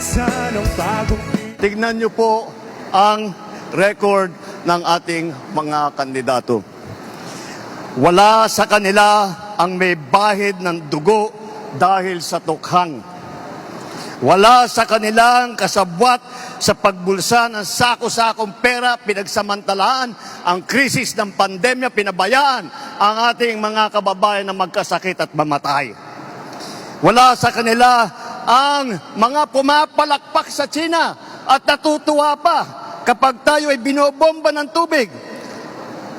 pag-asa ng bagong Tignan niyo po ang record ng ating mga kandidato. Wala sa kanila ang may bahid ng dugo dahil sa tukhang. Wala sa kanilang kasabwat sa pagbulsa ng sako-sakong pera, pinagsamantalaan ang krisis ng pandemya, pinabayaan ang ating mga kababayan na magkasakit at mamatay. Wala sa kanila ang mga pumapalakpak sa China at natutuwa pa kapag tayo ay binobomba ng tubig.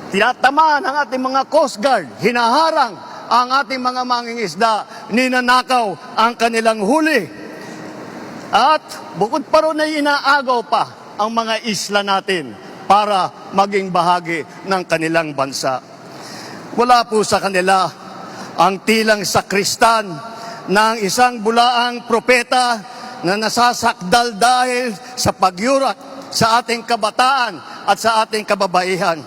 Tinatamaan ang ating mga Coast Guard, hinaharang ang ating mga mangingisda, ninanakaw ang kanilang huli. At bukod pa ron ay inaagaw pa ang mga isla natin para maging bahagi ng kanilang bansa. Wala po sa kanila ang tilang sakristan ng isang bulaang propeta na nasasakdal dahil sa pagyurak sa ating kabataan at sa ating kababaihan.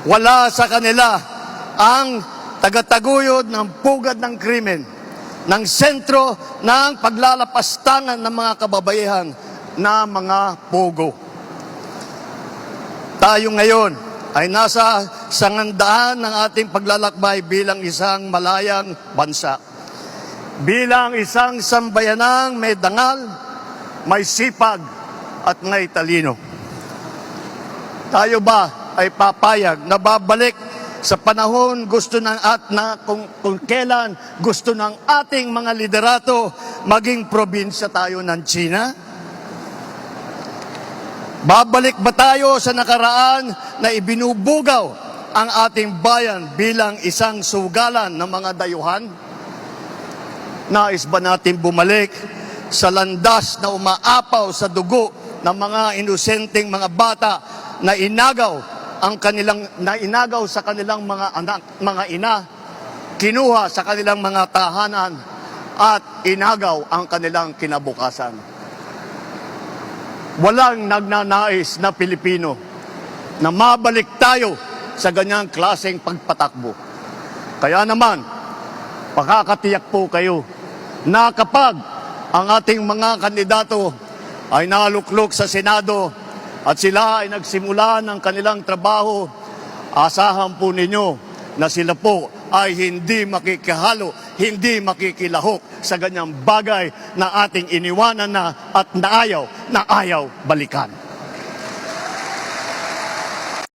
Wala sa kanila ang tagataguyod ng pugad ng krimen, ng sentro ng paglalapastangan ng mga kababaihan na mga pogo. Tayo ngayon ay nasa sangandaan ng ating paglalakbay bilang isang malayang bansa. Bilang isang sambayanang may dangal, may sipag at may talino. Tayo ba ay papayag na babalik sa panahon gusto ng kung kailan gusto ng ating mga liderato maging probinsya tayo ng China? Babalik ba tayo sa nakaraan na ibinubugaw ang ating bayan bilang isang sugalan ng mga dayuhan? Nais ba natin bumalik sa landas na umaapaw sa dugo ng mga inosenteng mga bata na inagaw sa kanilang mga anak, mga ina, kinuha sa kanilang mga tahanan at inagaw ang kanilang kinabukasan? Walang nagnanais na Pilipino na mabalik tayo sa ganyang klaseng pagpatakbo. Kaya naman, pakakatiyak po kayo na kapag ang ating mga kandidato ay naluklok sa Senado at sila ay nagsimula ng kanilang trabaho, asahan po ninyo na sila po ay hindi makikihalo, hindi makikilahok sa ganyang bagay na ating iniwanan na at na ayaw balikan.